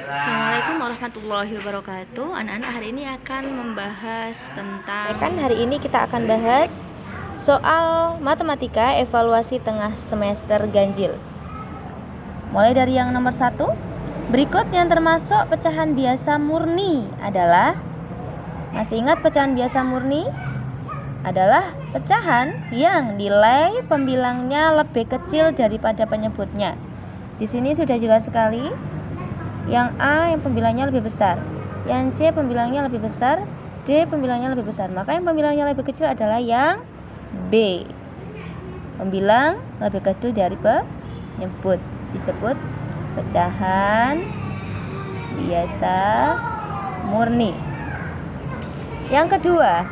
Assalamualaikum warahmatullahi wabarakatuh. Anak-anak, hari ini akan membahas tentang Hari ini kita akan bahas soal matematika evaluasi tengah semester ganjil. Mulai dari yang nomor 1. Berikut yang termasuk pecahan biasa murni adalah, masih ingat pecahan biasa murni? Adalah pecahan yang nilai pembilangnya lebih kecil daripada penyebutnya. Di sini sudah jelas sekali. Yang A yang pembilangnya lebih besar, yang C pembilangnya lebih besar, D pembilangnya lebih besar. Maka yang pembilangnya lebih kecil adalah yang B. Pembilang lebih kecil dari penyebut disebut pecahan biasa murni. Yang kedua,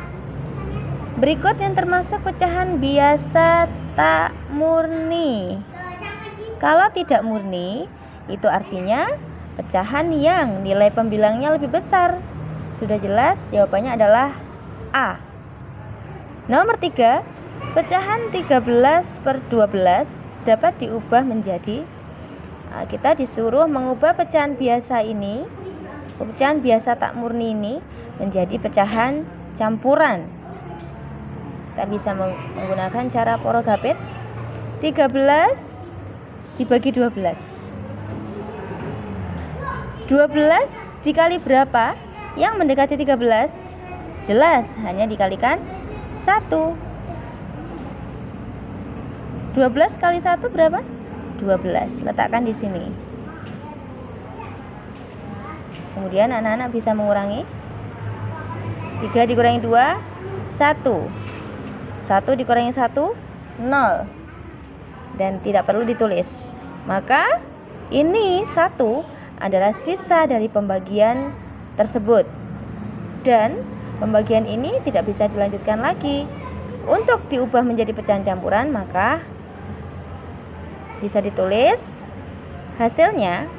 berikut yang termasuk pecahan biasa tak murni. Kalau tidak murni, itu artinya pecahan yang nilai pembilangnya lebih besar. Sudah jelas, jawabannya adalah A. Nomor 3, pecahan 13/12 dapat diubah menjadi, kita disuruh mengubah pecahan biasa ini, pecahan biasa tak murni ini, menjadi pecahan campuran. Kita bisa menggunakan cara porogapit. 13 dibagi 12. 12 dikali berapa yang mendekati 13? Jelas, hanya dikalikan 1. 12 kali 1 berapa? 12. Letakkan di sini. Kemudian anak-anak bisa mengurangi. 3 dikurangi 2, 1. 1 dikurangi 1, 0. Dan tidak perlu ditulis. Maka ini 1 adalah sisa dari pembagian tersebut, dan pembagian ini tidak bisa dilanjutkan lagi. Untuk diubah menjadi pecahan campuran, maka bisa ditulis hasilnya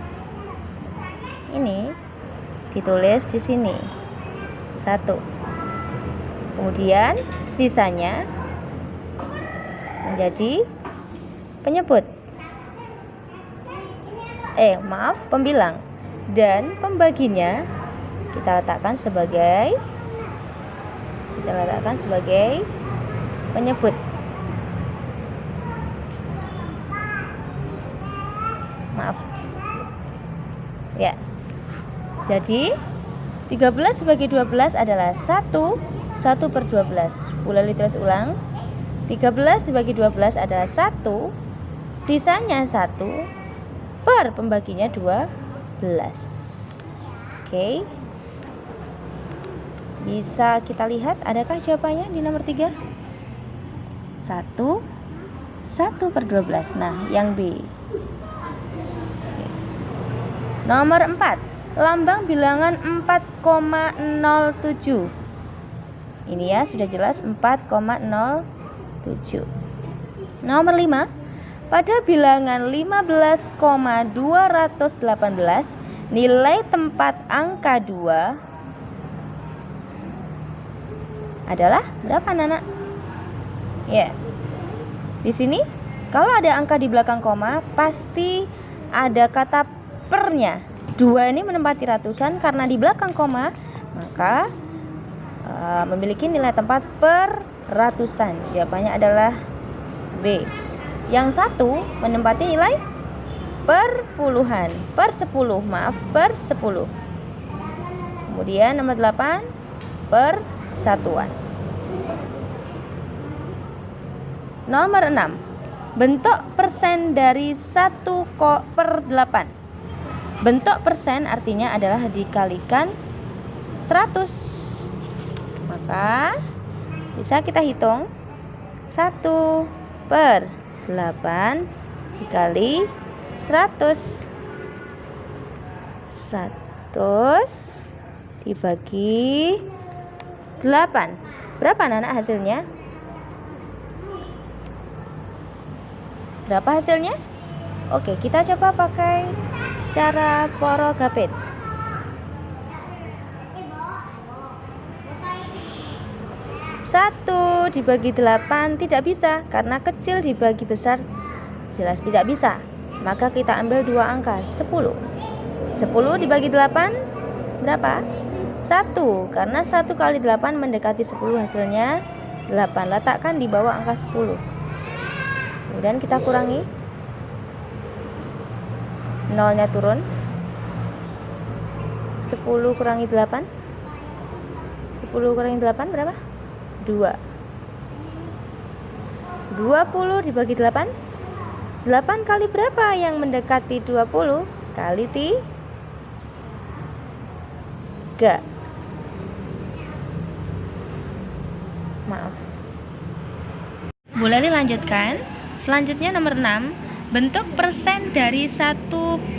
ini, ditulis di sini 1. Kemudian sisanya menjadi penyebut, pembilang, dan pembaginya kita letakkan sebagai penyebut. Ya. Jadi 13 dibagi 12 adalah 1 per 12. Boleh ditulis ulang. 13 dibagi 12 adalah 1, sisanya 1 per pembaginya 12. Oke. Bisa kita lihat, adakah jawabannya di nomor 3? 1 per 12. Nah, yang B. Oke. Nomor 4. Lambang bilangan 4,07. Ini ya, sudah jelas 4,07. Nomor 5. Pada bilangan 15,218, nilai tempat angka 2 adalah berapa, anak-anak? Ya. Di sini kalau ada angka di belakang koma, pasti ada kata pernya. 2 ini menempati ratusan, karena di belakang koma, maka memiliki nilai tempat per ratusan. Jawabannya adalah B. Yang 1 menempati nilai per puluhan, per 10. Kemudian nomor 8 per satuan. Nomor 6. Bentuk persen dari 1/8. Bentuk persen artinya adalah dikalikan 100. Maka bisa kita hitung 1/8 dikali 100. 100 dibagi 8. Berapa, anak-anak, hasilnya? Berapa hasilnya? Oke, kita coba pakai cara porogapit. 1 dibagi 8 tidak bisa, karena kecil dibagi besar jelas tidak bisa. Maka kita ambil 2 angka, 10. 10 dibagi 8 berapa? 1. Karena 1 kali 8 mendekati 10, hasilnya 8. Letakkan di bawah angka 10. Kemudian kita kurangi, nolnya turun. 10 kurangi 8, 10 kurangi 8 berapa? 2. 20 dibagi 8, 8 kali berapa yang mendekati 20? Kali 3. Maaf. Bu Leli lanjutkan. Selanjutnya nomor 6, bentuk persen dari 1/8.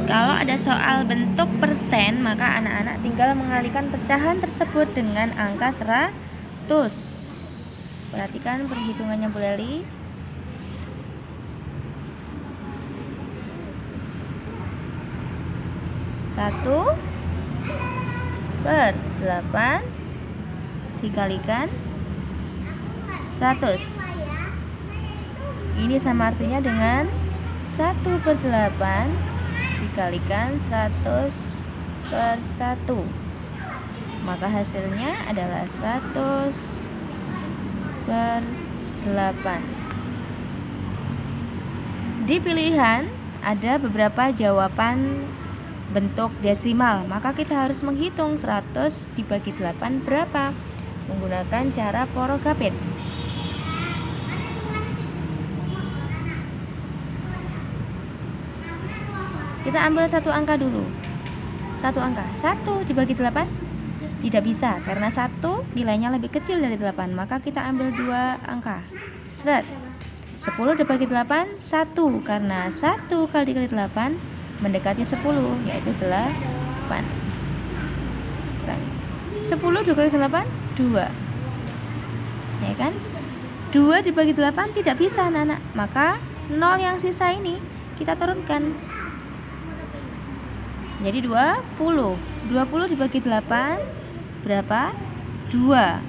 Kalau ada soal bentuk persen, maka anak-anak tinggal mengalihkan pecahan tersebut dengan angka 100. Perhatikan perhitungannya Bu Leli. Satu per 8 dikalikan 100. Ini sama artinya dengan 1/8 dikalikan 100 per 1. Maka hasilnya adalah 100 per 8. Di pilihan ada beberapa jawaban bentuk desimal, maka kita harus menghitung 100 dibagi 8 berapa menggunakan cara porogapit. Kita ambil satu angka dulu. Satu angka, 1 dibagi 8 tidak bisa karena 1 nilainya lebih kecil dari 8, maka kita ambil 2 angka. 10 dibagi 8 1, karena 1 kali dikali 8 mendekati 10, yaitu 8. 10 dikali 8 2, ya kan? 2 dibagi 8 tidak bisa anak-anak, maka 0 yang sisa ini kita turunkan. Jadi 20. 20 dibagi 8 berapa? 2.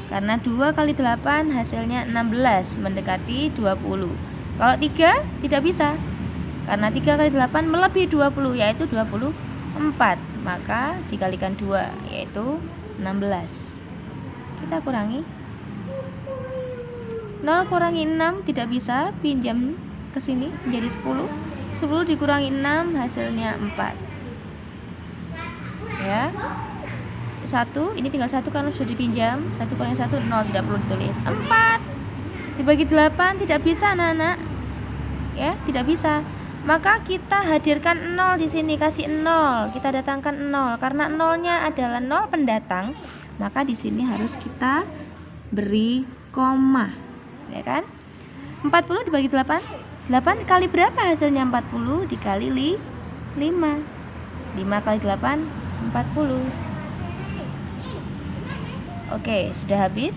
Karena 2 kali 8 hasilnya 16, mendekati 20. Kalau 3 tidak bisa, karena 3 kali 8 melebihi 20, yaitu 24. Maka dikalikan 2, yaitu 16. Kita kurangi. 0 kurangi 6 tidak bisa, pinjam ke sini menjadi 10. 10 dikurangi 6 hasilnya 4. Ya. 1, ini tinggal 1 karena sudah dipinjam. 1 kurangi 1 0, tidak perlu ditulis. 4 dibagi 8 tidak bisa anak-anak. Ya, tidak bisa. Maka kita hadirkan 0 di sini, kasih 0. Kita datangkan 0 karena 0-nya adalah 0 pendatang, maka di sini harus kita beri koma. Ya kan? 40 dibagi 8. 8 kali berapa hasilnya? 40 dikali 5. 5 kali 8 40. Oke, sudah habis.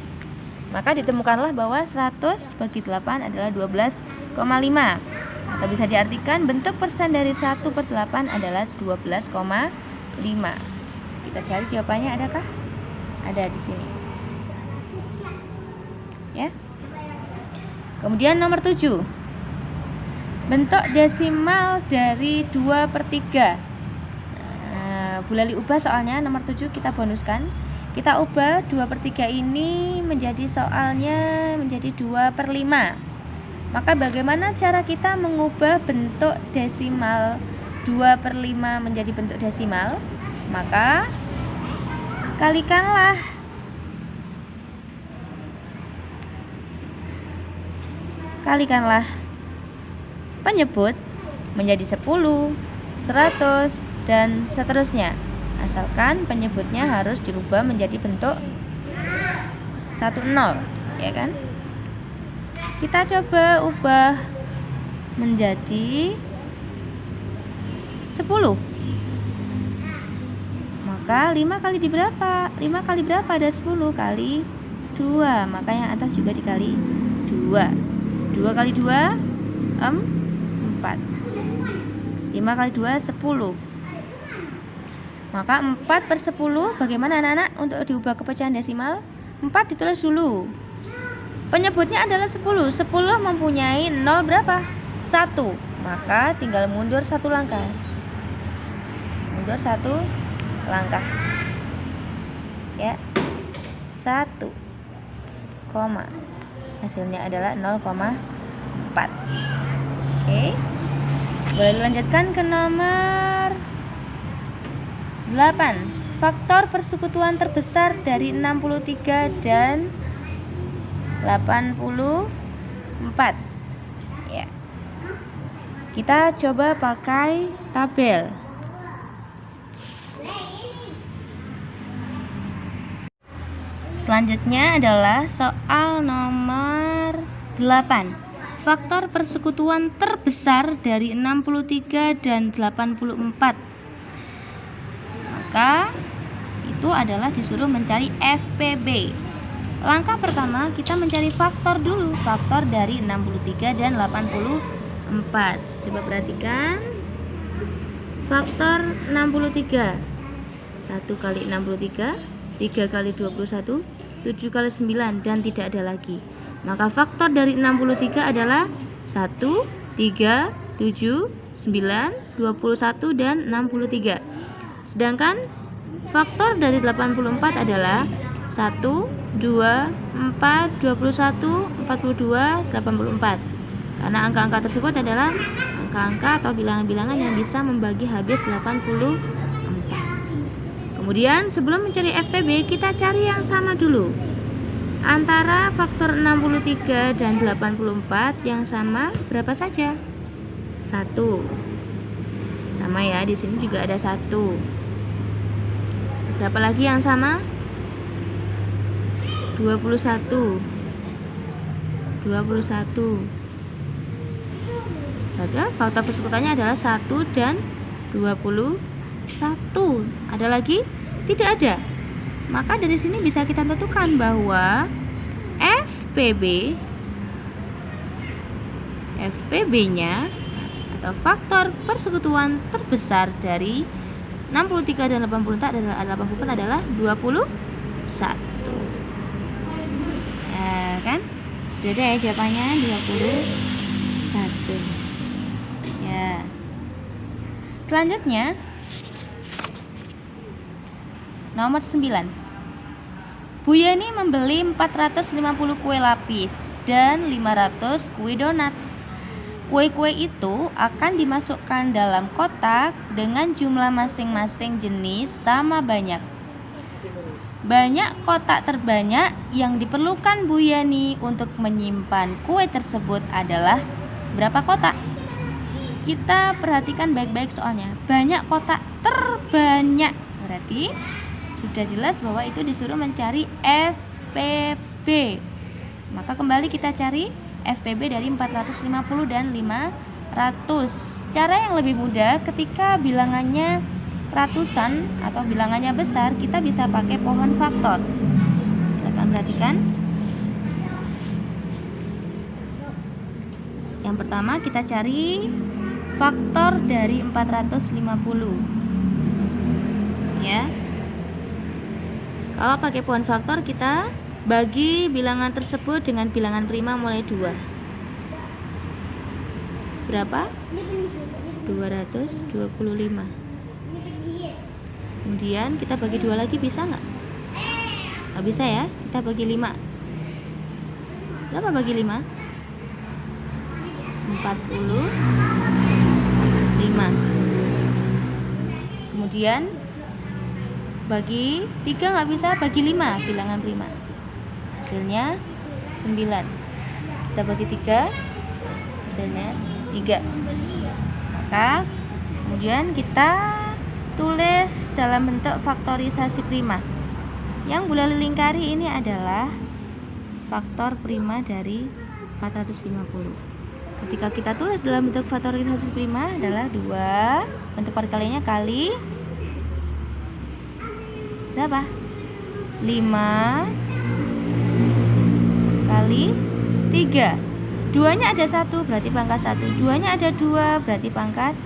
Maka ditemukanlah bahwa 100 bagi 8 adalah 12,5. Atau bisa diartikan bentuk persen dari 1/8 adalah 12,5. Kita cari jawabannya, adakah? Ada di sini. Ya. Kemudian nomor 7. Bentuk desimal dari 2/3. Bu Leli ubah soalnya nomor 7, kita bonuskan. Kita ubah 2/3 ini menjadi soalnya menjadi 2/5. Maka bagaimana cara kita mengubah bentuk desimal 2/5 menjadi bentuk desimal? Maka kalikanlah penyebut menjadi 10, 100, dan seterusnya. Asalkan penyebutnya harus dirubah menjadi bentuk 10, ya kan? Kita coba ubah menjadi 10. Maka 5 kali di berapa? 5 kali berapa? Ada 10 kali 2. Maka yang atas juga dikali 2. 2 kali 2 4. 5 kali 2 10. Maka 4/10 bagaimana anak-anak untuk diubah ke pecahan desimal? 4 ditulis dulu. Penyebutnya adalah 10. 10 mempunyai 0 berapa? 1. maka tinggal mundur 1 langkah. Mundur 1 langkah. Ya. 1, hasilnya adalah 0,4. Oke. Boleh dilanjutkan ke nomor 8. Faktor persekutuan terbesar dari 63 dan 84. Ya. Kita coba pakai tabel. Selanjutnya adalah soal nomor 8. Faktor persekutuan terbesar dari 63 dan 84. Maka itu adalah disuruh mencari FPB. Langkah pertama kita mencari faktor dulu, faktor dari 63 dan 84. Coba perhatikan. Faktor 63. 1 kali 63, 3 kali 21, 7 kali 9, dan tidak ada lagi. Maka faktor dari 63 adalah 1, 3, 7, 9, 21, dan 63. Sedangkan faktor dari 84 adalah 1, 2, 4, 21, 42, 84. Karena angka-angka tersebut adalah angka-angka atau bilangan-bilangan yang bisa membagi habis 84. Kemudian sebelum mencari FPB, kita cari yang sama dulu. Antara faktor 63 dan 84 yang sama berapa saja? 1. Sama ya, di sini juga ada 1. Berapa lagi yang sama? 21. Maka faktor persekutuannya adalah 1 dan 21. Ada lagi? Tidak ada. Maka dari sini bisa kita tentukan bahwa FPB-nya atau faktor persekutuan terbesar dari 63 dan 84 adalah 21. Ya kan? Sudah ada ya jawabannya, 21. Ya. Selanjutnya nomor 9. Bu Yeni membeli 450 kue lapis dan 500 kue donat. Kue-kue itu akan dimasukkan dalam kotak dengan jumlah masing-masing jenis sama banyak. Banyak kotak terbanyak yang diperlukan Bu Yani untuk menyimpan kue tersebut adalah berapa kotak? Kita perhatikan baik-baik soalnya. Banyak kotak terbanyak. Berarti sudah jelas bahwa itu disuruh mencari FPB. Maka kembali kita cari FPB dari 450 dan 500. Cara yang lebih mudah ketika bilangannya ratusan atau bilangannya besar, kita bisa pakai pohon faktor. Silakan perhatikan. Yang pertama kita cari faktor dari 450. Ya. Kalau pakai pohon faktor, kita bagi bilangan tersebut dengan bilangan prima mulai 2. Berapa? 225. Kemudian kita bagi 2 lagi, bisa nggak? Nggak bisa ya, kita bagi 5. Berapa bagi 5? 45. Kemudian bagi 3 nggak bisa, bagi 5 bilangan prima. Hasilnya 9. Kita bagi 3, hasilnya 3. Maka kemudian kita tulis dalam bentuk faktorisasi prima. Yang boleh lingkari ini adalah faktor prima dari 450. Ketika kita tulis dalam bentuk faktorisasi prima adalah 2, bentuk perkaliannya kali berapa? 5 kali 3. 2-nya ada 1 berarti pangkat 1. 2-nya ada 2 berarti pangkat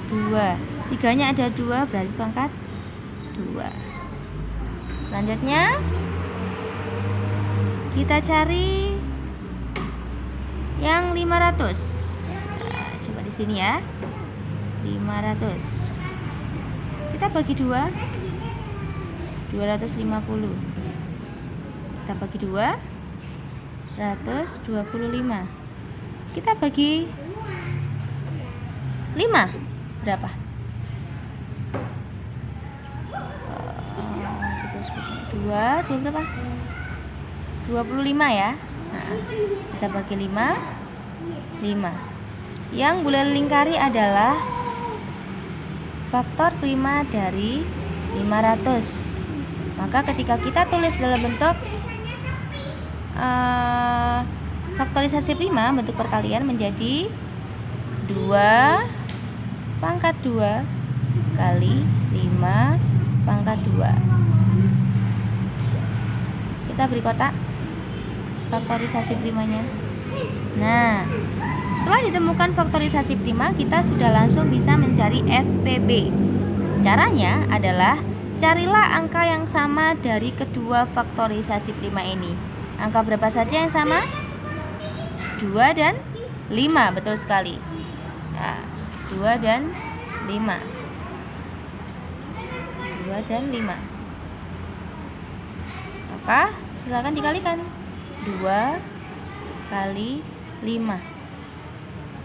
2. 3-nya ada 2 berarti pangkat 2. Selanjutnya kita cari yang 500. Nah, coba di sini ya. 500. Kita bagi 2. 250. Kita bagi 2. 125. Kita bagi 5. Berapa? 2 berapa? 25 ya. Nah, kita bagi 5. Yang boleh lingkari adalah faktor prima dari 500. Maka ketika kita tulis dalam bentuk faktorisasi prima, bentuk perkalian menjadi 2 pangkat 2 kali 5 pangkat 2. Kita beri kotak faktorisasi primanya. Nah, setelah ditemukan faktorisasi prima, kita sudah langsung bisa mencari FPB. Caranya adalah carilah angka yang sama dari kedua faktorisasi prima ini. Angka berapa saja yang sama? 2 dan 5, betul sekali. Nah, 2 dan 5. 2 dan 5. Maka silakan dikalikan. 2 kali 5.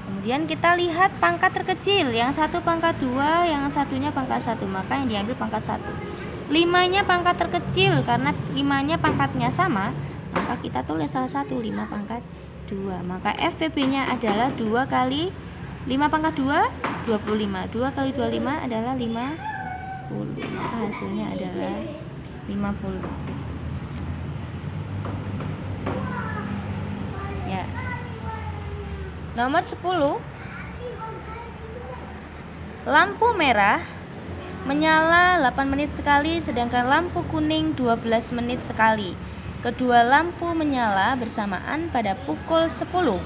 Kemudian kita lihat pangkat terkecil. Yang satu pangkat 2, yang satunya pangkat 1. Maka yang diambil pangkat 1. 5-nya pangkat terkecil. Karena 5-nya pangkatnya sama, maka kita tulis salah satu 5 pangkat 2. Maka FPB-nya adalah 2 kali 5 pangkat 2, 25. 2 kali 25 adalah 50. Maka hasilnya adalah 50. Ya. Nomor 10. Lampu merah menyala 8 menit sekali, sedangkan lampu kuning 12 menit sekali. Kedua lampu menyala bersamaan pada pukul 10.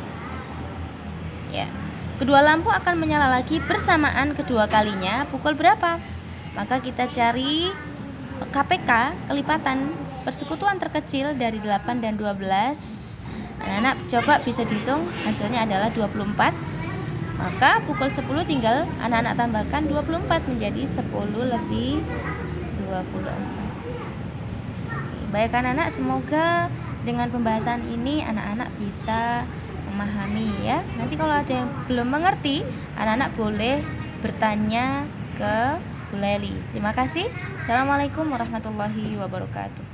Ya. Kedua lampu akan menyala lagi bersamaan kedua kalinya pukul berapa? Maka kita cari KPK, kelipatan persekutuan terkecil dari 8 dan 12. Anak-anak coba bisa dihitung, hasilnya adalah 24. Maka pukul 10 tinggal anak-anak tambahkan 24 menjadi 10 lebih 24. Baik anak-anak, semoga dengan pembahasan ini anak-anak bisa memahami ya. Nanti kalau ada yang belum mengerti, anak-anak boleh bertanya ke Bu Leli. Terima kasih. Assalamualaikum warahmatullahi wabarakatuh.